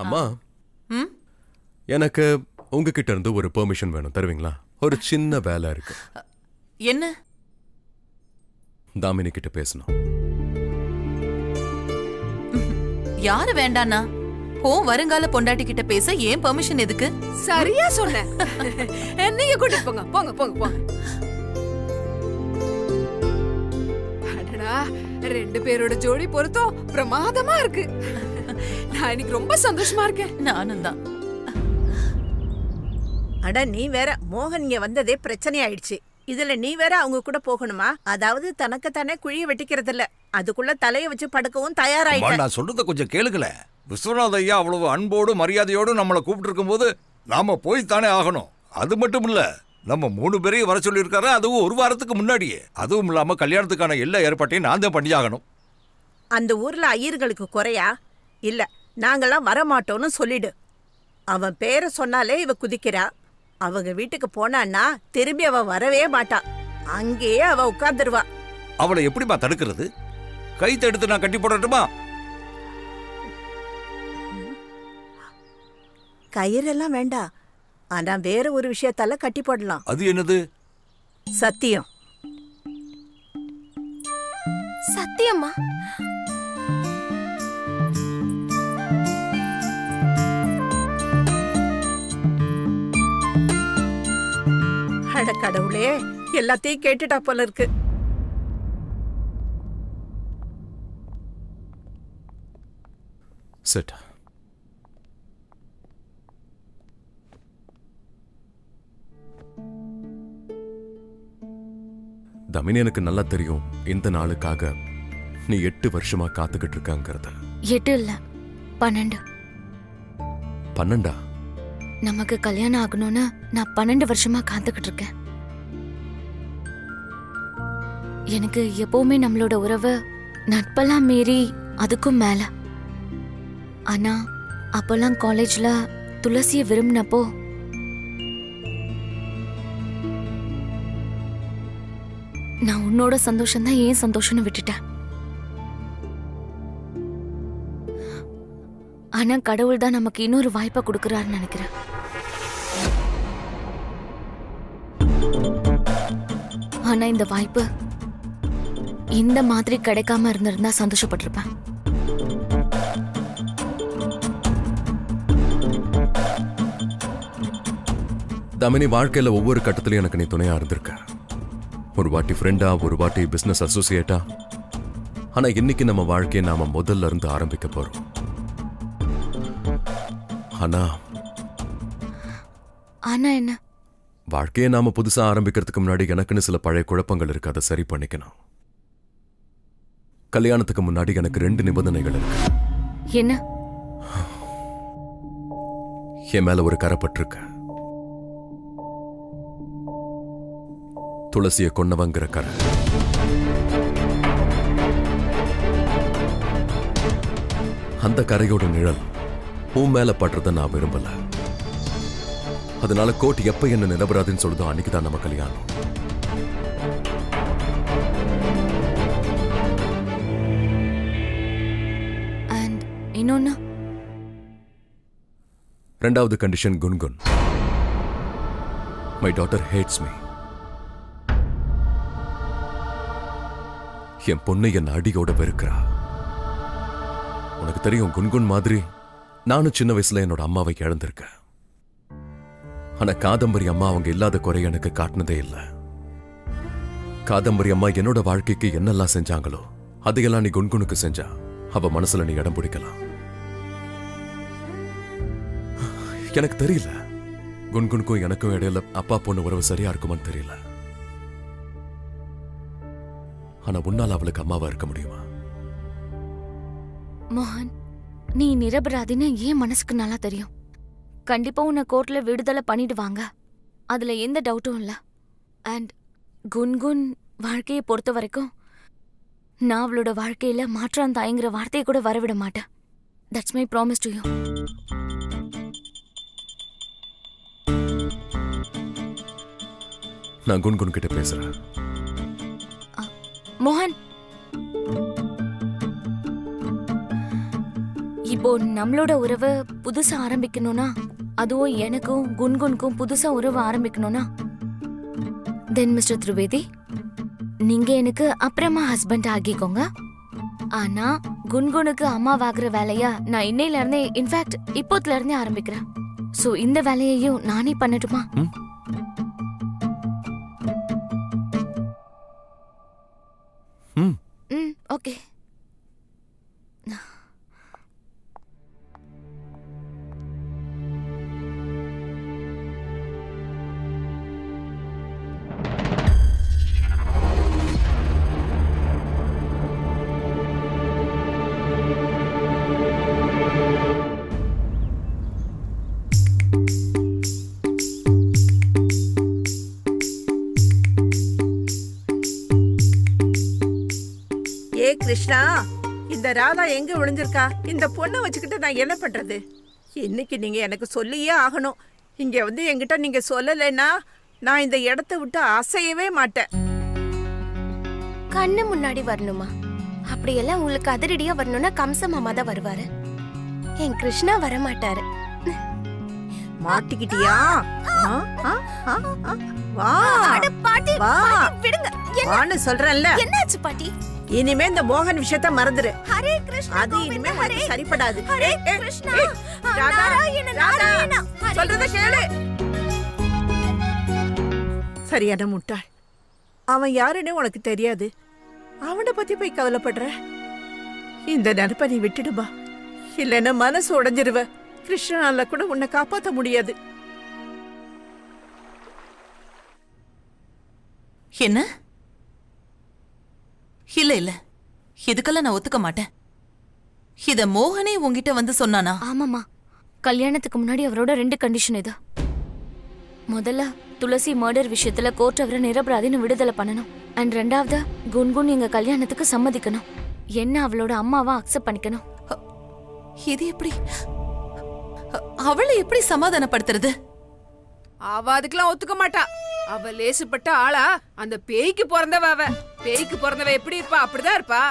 அம்மா எனக்கு உங்ககிட்ட இருந்து ஒரு பெர்மிஷன் வேணும், தருவீங்களா? ஒரு சின்ன வேலை இருக்கு. என்ன? தாமினி கிட்ட பேசணும். யாரு வேண்டானா? வருங்கால பொண்டாட்டி கிட்ட பேச ஏன் பெர்மிஷன் எதுக்கு? சரியா சொன்ன. நீங்க கூட்டிட்டு போங்க, போங்க போங்க போங்க. அடடா, 2 பேரோட ஜோடி பொருத்தம் பிரமாதமா இருக்கு. நான் இன்னைக்கு ரொம்ப சந்தோஷமா இருக்கேன். நானும் தான். அட நீ வேற, மோகன் இங்க வந்ததே பிரச்சனை ஆயிடுச்சு. இதுல நீ வேற அவங்க கூட போகணுமா? அதாவது தனக்கு தானே குழிய வெட்டிக்கிறது இல்ல, அதுக்குள்ள தலைய வச்சு படுக்கவும் தயாராயிட்ட. நான் சொல்றத கொஞ்சம் கேளுங்களே. விஸ்வநாத ஐயா அவ்வளவு அன்போடு மரியாதையோடு நம்மளை கூப்பிட்டு இருக்கும் போது நாம போய்த்தானே ஆகணும். அது மட்டும் இல்ல, நம்ம 3 பேரையும் வர சொல்லியிருக்காரு, அதுவும் 1 வாரத்துக்கு முன்னாடியே. அதுவும் இல்லாம கல்யாணத்துக்கான எல்லா ஏற்பாட்டையும் நான் தான் பண்ணியாகணும். அந்த ஊர்ல ஐயர்களுக்கு குறையா? இல்ல, நாங்கெல்லாம் வரமாட்டோம்னு சொல்லிடு. அவன் பேரை சொன்னாலே இவ குதிக்கிறா. அவங்க வீட்டுக்கு போனான்னா திரும்பி அவ வரவே மாட்டா. அங்கேயே அவ உட்கார்ந்துருவா. அவளை எப்படிமா தடுக்கிறது? கைத்தை எடுத்து நான் கட்டி போடட்டுமா? கயிறெல்லாம் வேண்டாம், ஆனா வேற ஒரு விஷயத்தால கட்டி போடலாம். அது என்னது? சத்தியம். சத்தியமா? அட கடவுளே, எல்லாத்தையும் கேட்டுட்டா போல இருக்கு. செட். தமினி, எனக்கு நல்லா தெரியும் இந்த நாளுக்காக நீ 8 வருஷமா காத்துக்கிட்டு இருக்காங்கிறத. 8 இல்ல, 12. 12? நமக்கு கல்யாணம் ஆகணும்னு நான் 12 வருஷமா காத்துக்கிட்டு இருக்கேன். எனக்கு எப்பவுமே நம்மளோட உறவு நட்பெல்லாம் மீறி அதுக்கும் மேல. ஆனா அப்பெல்லாம் காலேஜ்ல துளசிய விரும்பினப்போ நான் உன்னோட சந்தோஷம் தான் ஏன் சந்தோஷம்னு விட்டுட்டேன். ஆனா கடவுள் தான் நமக்கு இன்னொரு வாய்ப்பை கொடுக்கறாருன்னு நினைக்கிறேன். ஆனா இந்த வாய்ப்பு இந்த மாதிரி கிடைக்காம இருந்திருந்தா சந்தோஷப்பட்டிருப்பேன். தமினி, வாழ்க்கையில ஒவ்வொரு கட்டத்திலையும் எனக்கு நீ துணையா இருந்திருக்க. ஒரு வாட்டி ஃப்ரெண்டா, ஒரு வாட்டி பிசினஸ் அசோசியேட்டா. ஆனா இன்னைக்கு நம்ம வாழ்க்கையை நாம முதல்ல இருந்து ஆரம்பிக்க போறோம். ஆனா என்ன? வாழ்க்கையை நாம புதுசா ஆரம்பிக்கிறதுக்கு முன்னாடி எனக்குன்னு சில பழைய குழப்பங்கள் இருக்கு, அதை சரி பண்ணிக்கணும். கல்யாணத்துக்கு முன்னாடி எனக்கு 2 நிபந்தனைகள் இருக்கு. என்ன? என் மேல ஒரு கரைப்பட்டிருக்கு. துளசிய கொன்னவங்கிற கரை. அந்த கரையோட நிழல் உன் மேல படுறத நான் விரும்பல. அதனால கோர்ட் எப்ப என்ன நிரபராதுன்னு சொல்லுதோ அன்னைக்குதான் நம்ம கல்யாணம். இன்னொன்னு, 2வது condition Gungun. My daughter hates me. என் பொண்ணு என் அடியோட வெறுக்கிறா. உனக்கு தெரியும், குன்குன் மாதிரி நானும் சின்ன வயசுல என்னோட அம்மாவை இழந்திருக்கேன். ஆனா காதம்பரி அம்மா அவங்க இல்லாத குறை எனக்கு காட்டினதே இல்ல. காதம்பரி அம்மா என்னோட வாழ்க்கைக்கு என்னெல்லாம் செஞ்சாங்களோ அதையெல்லாம் நீ குன்குனுக்கு செஞ்சா அவ மனசுல நீ இடம் பிடிக்கலாம். எனக்கு தெரியல, குன்குனுக்கும் எனக்கும் இடையில அப்பா பொண்ணு உறவு சரியா இருக்குமான்னு தெரியல. ஆனா உன்னால அவளுக்கு அம்மாவா இருக்க முடியுமா? மோகன், நீ நிரபராதின்னு ஏன் மனசுக்கு நல்லா தெரியும். கண்டிப்பா உன்னை கோர்ட்ல விடுதலை பண்ணிடுவாங்க, அதுல எந்த டவுட்டும் இல்ல. அண்ட் குன்குன் வாழ்க்கையை பொறுத்த வரைக்கும் நான் அவளோட வாழ்க்கையில மாற்றான் தாய்ங்கிற வார்த்தையை கூட வரவிட மாட்டேன். That's my promise to you. நான் குன்குன் கிட்ட பேசுறேன். மோகன், இப்போ நம்மளோட உறவை புதுசா ஆரம்பிக்கணும்னா, அதுவும் எனக்கும் குன்குனுக்கும் புதுசா உறவு ஆரம்பிக்கணும்னா, தென் மிஸ்டர் திரிவேதி, நீங்க எனக்கு அப்புறமா ஹஸ்பண்ட் ஆகிக்கோங்க. ஆனா குன்குனுக்கு அம்மாவாகிற வேலையா நான் இன்னையில இருந்தே, இன்ஃபேக்ட் இப்போத்துல இருந்தே ஆரம்பிக்கிறேன். சோ இந்த வேலையையும் நானே பண்ணட்டுமா? ம் ஓகே. ஏ கிருஷ்ணா, இந்த ராதா எங்க விழுந்திருக்கா? இந்த பொண்ணை வச்சுக்கிட்டு நான் என்ன பண்றது? இன்னைக்கு நீங்க எனக்கு சொல்லியே ஆகணும். இங்க வந்து என்கிட்ட நீங்க சொல்லலைன்னா நான் இந்த இடத்த விட்டு அசையவே மாட்டேன். கண்ணு முன்னாடி வரணுமா? அப்படியெல்லாம் உங்களுக்கு அதிரடியா வரணும்னா கம்ச மாமா தான் வருவாரு. என் கிருஷ்ணா வரமாட்டாரு. மாட்டிக்கிட்டியா? ஆ, ஆ, ஆ, ஆ. வா பாட்டி, வா விடுங்க. வான்னு சொல்றேன்ல. என்னாச்சு பாட்டி? இனிமே இந்த மோகன் விஷயத்த மறந்துரு. ஹரே கிருஷ்ணா, அது இனிமே உனக்கு சரிப்படாது. ஹரே ஏய், ஏய், கிருஷ்ணா, ஏய், ராதா, நாராயண, ராதா, நாராயண, ஹரே சொல்றத கேளு. சரியான முட்டாள். அவன் யாருன்னு உனக்கு தெரியாது. அவனை பத்தி போய் கவலைப்படுற. இந்த நினைப்ப நீ விட்டுடுமா, இல்லைன்னா மனசு உடைஞ்சிருவ. கிருஷ்ணனால கூட உன்னை காப்பாத்த முடியாது. என்ன? இல்ல இல்ல, இதுக்கெல்லாம் நான் ஒத்துக்க மாட்டேன். இத மோகனே உன்கிட்ட வந்து சொன்னானா? ஆமாமா, கல்யாணத்துக்கு முன்னாடி அவரோட 2 கண்டிஷன் இது. முதல்ல துளசி மர்டர் விஷயத்துல கோர்ட் அவரை நிரபராதின்னு விடுதலை பண்ணணும். அண்ட் ரெண்டாவது, குன்குன் எங்க கல்யாணத்துக்கு சம்மதிக்கணும். என்ன அவளோட அம்மாவா அக்செப்ட் பண்ணிக்கணும். இது எப்படி? அவளை எப்படி சமாதானப்படுத்துறது? அவ அதுக்கெல்லாம் ஒத்துக்க மாட்டா. அவ லேசுப்பட்ட ஆளா? அந்த பேய்க்கு பிறந்தவ அவ. பேய்க்கு பிறந்தவ எப்படி இருப்பா? அப்படிதான் இருப்பா.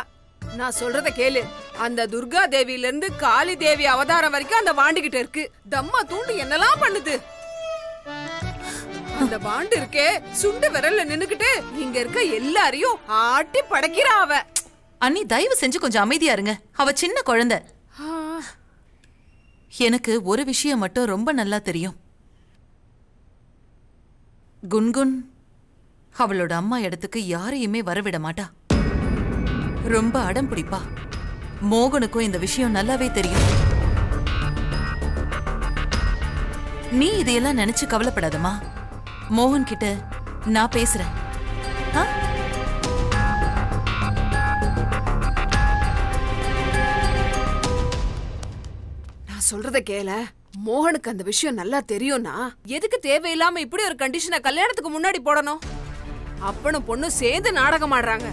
நான் சொல்றத கேளு. அந்த துர்கா தேவியில இருந்து காளி தேவி அவதாரம் வரைக்கும் அந்த வாண்டுகிட்ட இருக்கு. தம்மா தூண்டு என்னெல்லாம் பண்ணுது. அந்த வாண்டு இருக்கே, சுண்டு விரல்ல நின்னுக்கிட்டு இங்க இருக்க எல்லாரையும் ஆட்டி படைக்கிறா அவ. அண்ணி, தயவு செஞ்சு கொஞ்சம் அமைதியா இருங்க. அவ சின்ன குழந்தை. எனக்கு ஒரு விஷயம் மட்டும் ரொம்ப நல்லா தெரியும். குன்குன் அவளோட அம்மா இடத்துக்கு யாரையுமே வரவிட மாட்டா. ரொம்ப அடம் பிடிப்பா. மோகனுக்கும் இந்த விஷயம் நல்லாவே தெரியும். நீ இதையெல்லாம் நினைச்சு கவலைப்படாதம்மா. மோகன் கிட்ட நான் பேசுறேன். ஆ? நான் சொல்றத கேள. மோகனுக்கு அந்த விஷயம் நல்லா தெரியும்னா எதுக்கு தேவையில்லாம இப்படி ஒரு கண்டிஷனை கல்யாணத்துக்கு முன்னாடி போடணும்? அப்பனும் பொண்ணும் சேர்ந்து நாடகம் ஆடுறாங்க.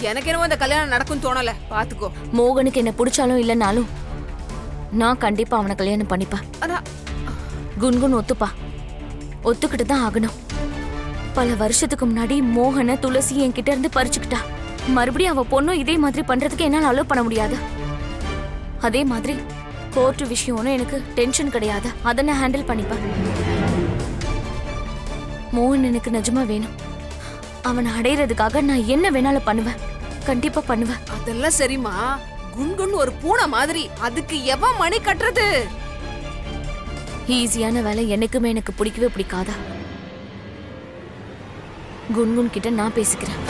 எனக்கு என்னவோ அந்த கல்யாணம் நடக்கும் தோணல. பாத்துக்கோ. மோகனுக்கு என்ன பிடிச்சாலும் இல்லைனாலும் நான் கண்டிப்பா அவனை கல்யாணம் பண்ணிப்பேன். ஆனா குன்குன் ஒத்துப்பா. ஒத்துக்கிட்டு தான் ஆகணும். பல வருஷத்துக்கு முன்னாடி மோகனை துளசி என்கிட்ட இருந்து பறிச்சுக்கிட்டா. மறுபடியும் அவ பொண்ணும் இதே மாதிரி பண்றதுக்கு என்னால அலோவ் பண்ண முடியாது. அதே மாதிரி கோர்ட் விஷயம்னு எனக்கு டென்ஷன் கிடையாது. அதை நான் ஹேண்டில் பண்ணிப்பேன். மோகன் எனக்கு நிஜமா வேணும். அவனை அடையிறதுக்காக நான் என்ன வேணாலும் பண்ணுவேன். கண்டிப்பா பண்ணுவேன். அதெல்லாம் சரிம்மா. குன்குன் ஒரு பூனை மாதிரி. அதுக்கு எவன் மணி கட்டுறது? ஈஸியான வேலை என்னைக்குமே எனக்கு பிடிக்கவே பிடிக்காதா. குன்குன் கிட்ட நான் பேசிக்கிறேன்.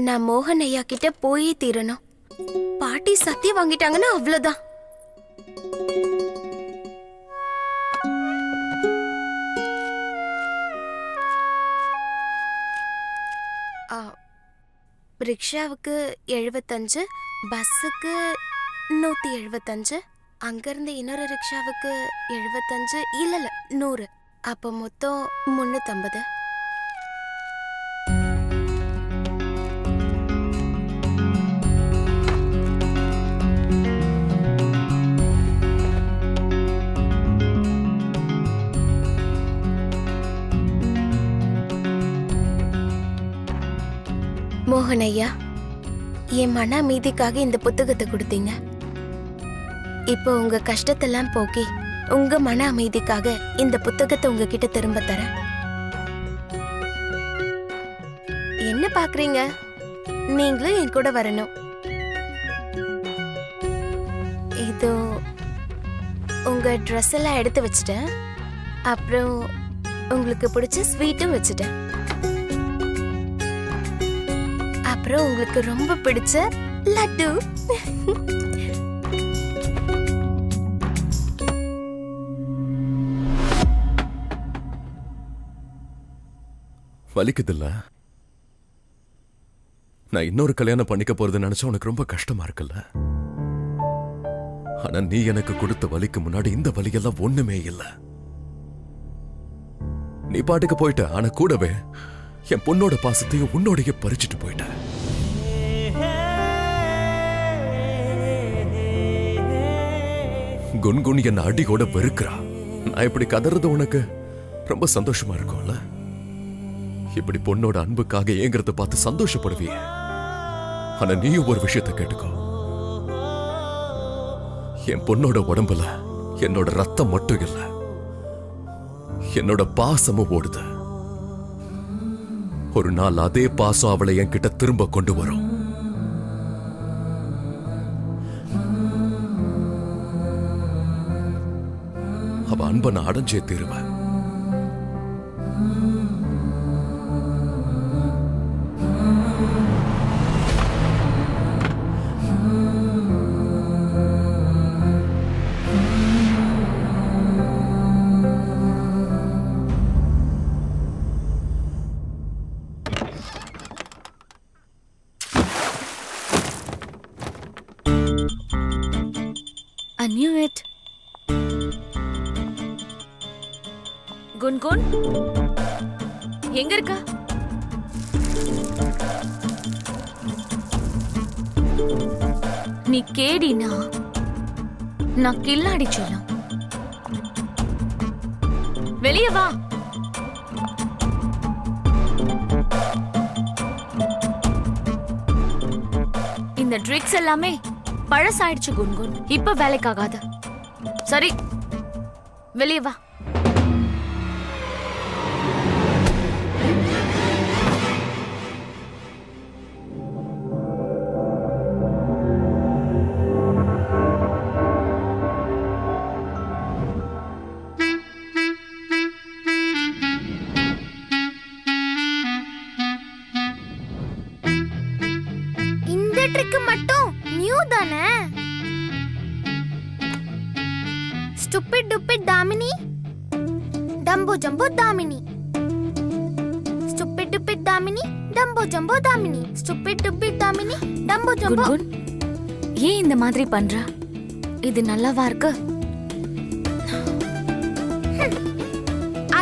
நான் மோகன் ஐயா கிட்ட போயே தீரணும். பாட்டி சத்தியம் வாங்கிட்டாங்கன்னா அவ்வளவுதான். ரிக்ஷாவுக்கு 75, பஸ்ஸுக்கு 175, அங்கிருந்து இன்னொரு ரிக்ஷாவுக்கு 75, இல்ல 100. அப்போ மொத்தம் 350. மோகன் ஐயா, என் மன அமைதிக்காக இந்த புத்தகத்தை கொடுத்தீங்க. இப்போ உங்க கஷ்டத்தெல்லாம் போக்கி உங்க மன அமைதிக்காக இந்த புத்தகத்தை உங்ககிட்ட திரும்ப தரேன். என்ன பாக்குறீங்க? நீங்களும் என் கூட வரணும். இதோ உங்க ட்ரெஸ் எல்லாம் எடுத்து வச்சுட்டேன். அப்புறம் உங்களுக்கு பிடிச்ச ஸ்வீட்டும் வச்சுட்டேன். அப்புறம் உங்களுக்கு ரொம்ப பிடிச்ச லட்டு. வலிக்குதில்ல? நான் இன்னொரு கல்யாணம் பண்ணிக்க போறது நினைச்சா உனக்கு ரொம்ப கஷ்டமா இருக்குல்ல? ஆனா நீ எனக்கு கொடுத்த வலிக்கு முன்னாடி இந்த வலியெல்லாம் ஒண்ணுமே இல்ல. நீ பாட்டுக்கு போயிட்ட, ஆனா கூடவே என் பொண்ணோட பாசத்தையும் உன்னோடைய பறிச்சுட்டு போயிட்ட. குன்குன் என்ன அடியோட வெறுக்கிறா. நான் இப்படி கதறது உனக்கு ரொம்ப சந்தோஷமா இருக்கும்ல? இப்படி பொண்ணோட அன்புக்காக ஏங்கிறத பார்த்து சந்தோஷப்படுவிய. ஆனா நீயும் ஒரு விஷயத்தை கேட்டுக்கோ. என் பொண்ணோட உடம்புல என்னோட ரத்தம் மட்டும் இல்ல, என்னோட பாசமும் ஓடுது. ஒரு நாள் அதே பாசம் அவளை என்கிட்ட திரும்ப கொண்டு வரும். அவ அன்பை நான் அடைஞ்சே தீருவேன். I knew it. குன்குன் எங்க இருக்கா? நீ கேடினா நான் கில்லாடி சொல்லும். வெளியே வா. இந்த ட்ரிக்ஸ் எல்லாமே பழசாயிடுச்சு குன்குன். இப்ப வேலைக்காகாது. சரி, வெளியே வா. இந்த ட்ரிக் மட்டும் நியூ தானே? Stupid dupid Damini, dumbo jumbo Damini. Stupid dupid Damini, dumbo jumbo Damini. Stupid dupid Damini, dumbo jumbo. Gungun ஏன் இந்த மாதிரி பண்ற? இது நல்லாவா இருக்கு?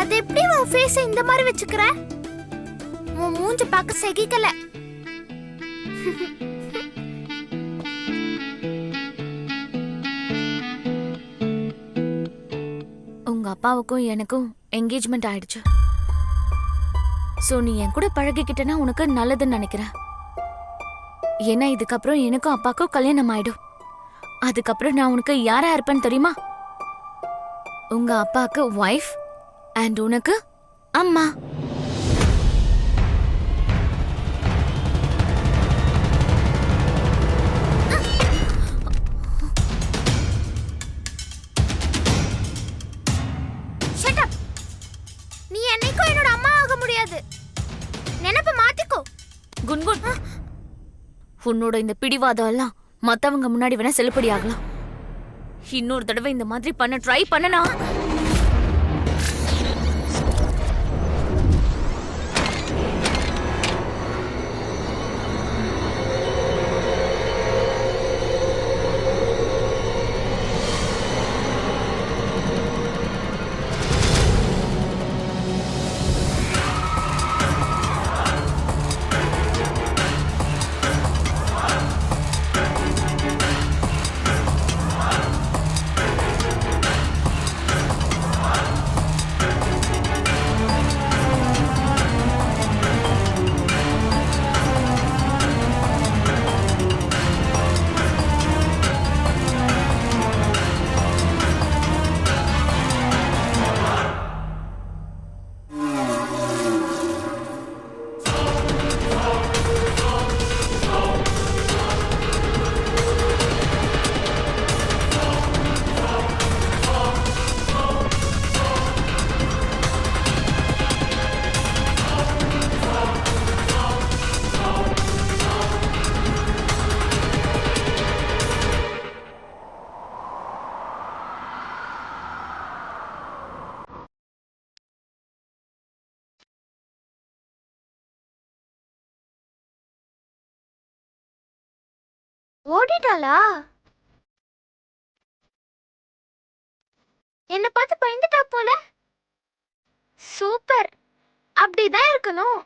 அது எப்படி உன் ஃபேஸ் இந்த மாதிரி வச்சுக்கற? உன் மூஞ்சி பார்க்க சகிக்கல. உங்க அப்பாவுக்கும் எனக்கும் என்கேஜ்மெண்ட் ஆயிடுச்சு. சோ நீ என் கூட பழகிக்கிட்டனா உனக்கு நல்லதுன்னு நினைக்கிறேன். ஏன்னா இதுக்கப்புறம் எனக்கும் அப்பாவுக்கும் கல்யாணம் ஆயிடும். அதுக்கப்புறம் நான் உனக்கு யாரா இருப்பேன்னு தெரியுமா? உங்க அப்பாவுக்கு ஒய்ஃப் அண்ட் உனக்கு அம்மா. Shut up. நீ என்னைக்கும் என்னோட அம்மா ஆக முடியாது. நினைப்ப மாத்திக்கோ. குன்குன், உன்னோட இந்த பிடிவாதம் எல்லாம் மத்தவங்க முன்னாடி வேணா செல்லுபடி ஆகலாம். இன்னொரு தடவை இந்த மாதிரி பண்ண ட்ரை பண்ணனா ஓடிட்டாளா? என்ன பார்த்து பயந்துட்டா போல. சூப்பர், அப்படிதான் இருக்கணும்.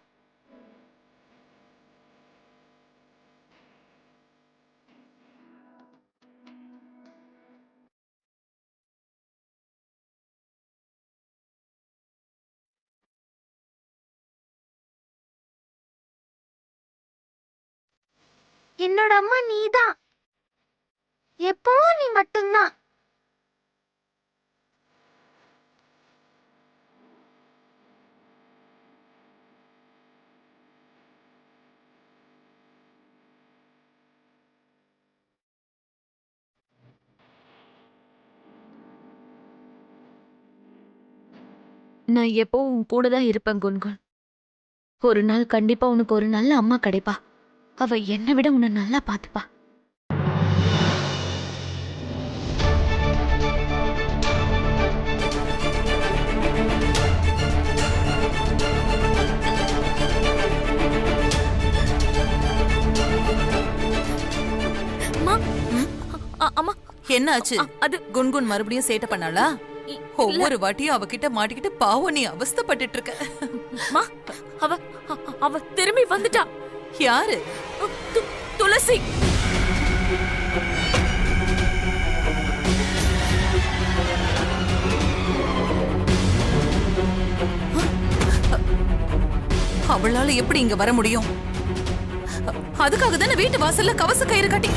என்னோட அம்மா நீதான், எப்பவும் நீ மட்டும்தான். நான் எப்பவும் உன் கூட தான் இருப்பேன் குன்குன். ஒரு நாள் கண்டிப்பா உனக்கு ஒரு நல்ல அம்மா கிடைப்பா. அவ என்னை விட உன்னை நல்லா பார்த்துப்பா. அம்மா, என்னாச்சு? அது குன்குன் மறுபடியும் சேட்டை பண்ணாளா? ஒவ்வொரு வாட்டியும் அவகிட்ட மாட்டிக்கிட்டு பாவம் நீ அவஸ்தைப்பட்டுட்டு இருக்க. அம்மா, அவ அவ திரும்பி வந்துட்டா. யாரு? துளசி. அவளால எப்படி இங்க வர முடியும்? அதுக்காக தானே வீட்டு வாசல்ல கவச கயிறு கட்டி.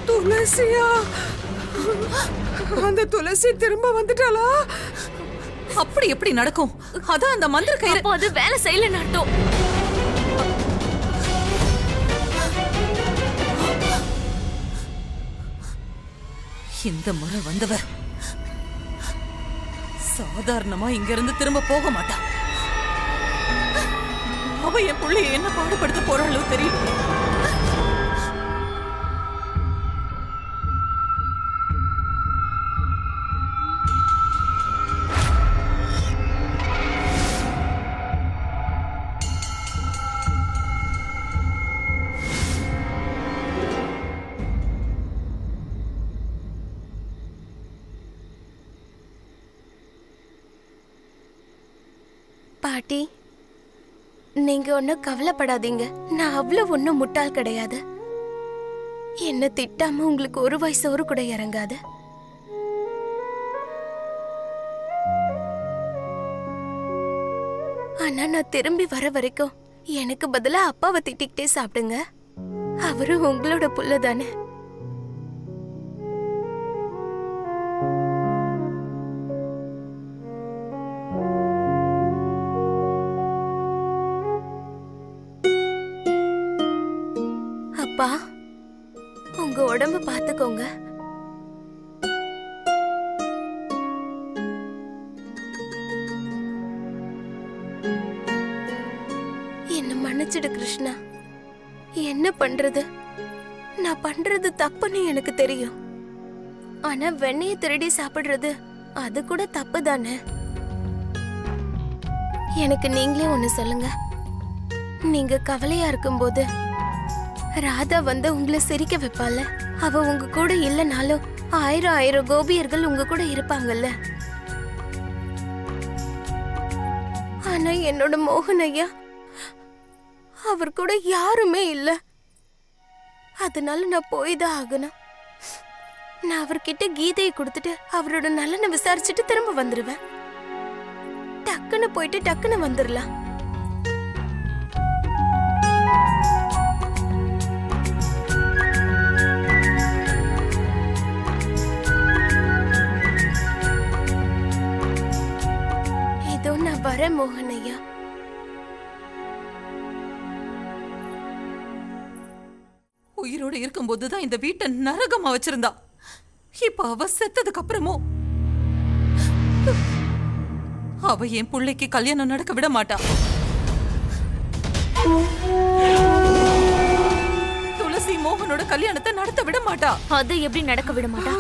துளசியா? அந்த துளசி திரும்ப வந்துட்டாளா? அப்படி எப்படி நடக்கும்? அதான் அந்த மந்திர கயிறு. அப்போ அது வேலை செய்யல நாட்டம். இந்த முறை வந்தவ சாதாரணமா இங்க இருந்து திரும்ப போக மாட்டா. அவ என் புள்ளைய என்ன பாடுபடுத்த போறாளோ தெரியல. பாட்டி, நீங்க ஒன்னும் கவலைப்படாதீங்க. நான் அவ்வளவு ஒன்னும் முட்டாள் கிடையாது. என்ன திட்டாம உங்களுக்கு ஒரு வயசு கூட இறங்காது. ஆனா நான் திரும்பி வர வரைக்கும் எனக்கு பதிலா அப்பாவை திட்டிக்கிட்டே சாப்பிடுங்க. அவரும் உங்களோட புள்ள தானே. அப்பா, உங்க உடம்பு பாத்துக்கோங்க. என்ன மன்னிச்சிடு கிருஷ்ணா. என்ன பண்றது? நான் பண்றது தப்புன்னு எனக்கு தெரியும். ஆனா வெண்ணெய திருடி சாப்பிடுறது அது கூட தப்பு தானே. எனக்கு நீங்களே ஒண்ணு சொல்லுங்க. நீங்க கவலையா இருக்கும்போது ராதா வந்து உங்களை சிரிக்க வைப்பால. அவ உங்க கூட இல்லனாலும் 1000 கோபியர்கள் உங்க கூட இருப்பாங்கல்ல. ஆனா என்னோட மோகன் ஐயா, அவர் கூட யாருமே இல்ல. அதனால நான் போய்தான் ஆகணும். நான் அவர்கிட்ட கீதையை கொடுத்துட்டு அவரோட நலனை விசாரிச்சுட்டு திரும்ப வந்துருவேன். டக்குன்னு போயிட்டு டக்குன்னு வந்துடலாம். இதோ நான் வரேன் மோகன் ஐயா. உயிரோட இருக்கும்போதுதான் இந்த வீட்டை நரகமா வச்சிருந்தா. இப்ப அவ செத்ததுக்கு அப்புறமும் அவ என் பிள்ளைக்கு கல்யாணம் நடக்க விட மாட்டா. மாட்டா. அதை எப்படி நடக்க விட மாட்டா?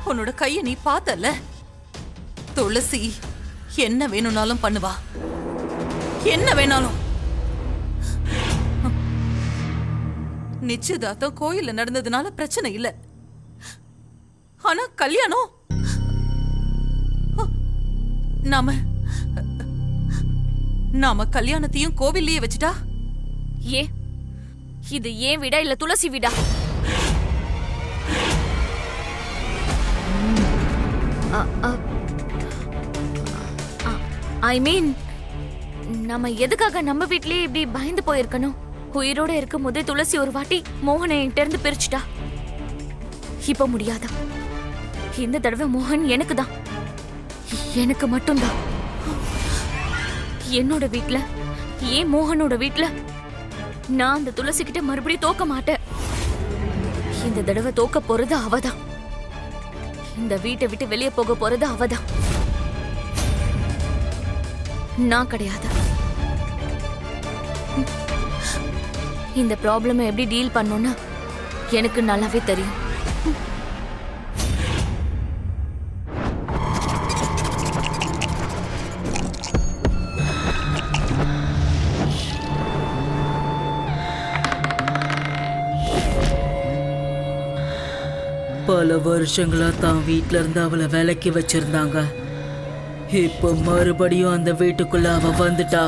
உன்னோட கைய நீ பார்த்தல. துளசி என்ன வேணும்னாலும் பண்ணுவா, என்ன வேணாலும். நிச்சயதார்த்தம் கோயில்ல நடந்ததுனால பிரச்சனை இல்ல. ஆனா கல்யாணம் நாம கல்யாணத்தையும் கோவில்லயே வச்சுட்டா? ஏ இது ஏன் வீடா இல்ல துளசி வீடா? ஐ மீன், நம்ம எதுக்காக நம்ம வீட்லயே இப்படி பயந்து போயிருக்கணும்? உயிரோட இருக்கும் போதே துளசி ஒரு வாட்டி மோகனை என்கிட்ட இருந்து பிரிச்சுட்டா. இப்ப முடியாதா? இந்த தடவை மோகன் எனக்கு தான், எனக்கு மட்டும்தான். என்னோட வீட்ல, ஏன் மோகனோட வீட்ல நான் அந்த துளசி கிட்ட மறுபடியும் தோக்க மாட்டேன். இந்த தடவை தோக்க போறது அவதான். இந்த வீட்டை விட்டு வெளியே போக போறது அவதான், நான் கிடையாது. இந்த ப்ராப்ளமை எப்படி டீல் பண்ணணும்னு எனக்கு நல்லாவே தெரியும். பல வருஷங்களா தான் வீட்ல இருந்து அவளை விலக்கி வச்சிருந்தாங்க. இப்போ மறுபடியும் அந்த வீட்டுக்குள்ள அவ வந்துட்டா.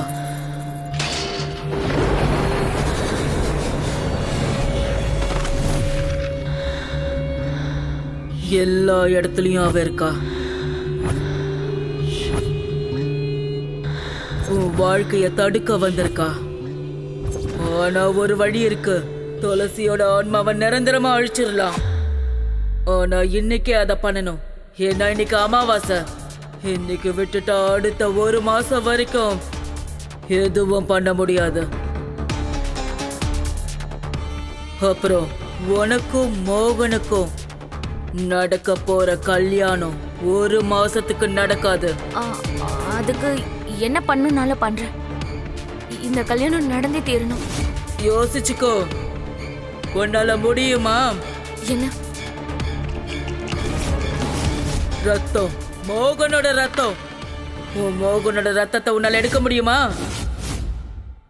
எல்லா இடத்துலயும் அவ இருக்கா. உன் வாழ்க்கைய தடுக்க வந்திருக்கா. ஆனா ஒரு வழி இருக்கு. துளசியோட ஆன்மாவை நிரந்தரமா அழிச்சிடலாம். ஆனா இன்னைக்கே அதை பண்ணணும். ஏன்னா இன்னைக்கு அமாவாசை. இன்னைக்கு விட்டுட்டா அடுத்த 1 மாசம் வரைக்கும் எதுவும் பண்ண முடியாது. அப்புறம் உனக்கும் மோகனுக்கும் நடக்க போற கல்யாணம் 1 மாசத்துக்கு நடக்காது. அதுக்கு என்ன பண்ணுனாலும் பண்றேன். இந்த கல்யாணம் நடந்தே தீரணும். யோசிச்சுக்கோ, உன்னால முடியுமா? என்ன? ரத்தம், மோகனோட ரத்தம். உன் மோகனோட ரத்தத்தை உன்னால எடுக்க முடியுமா?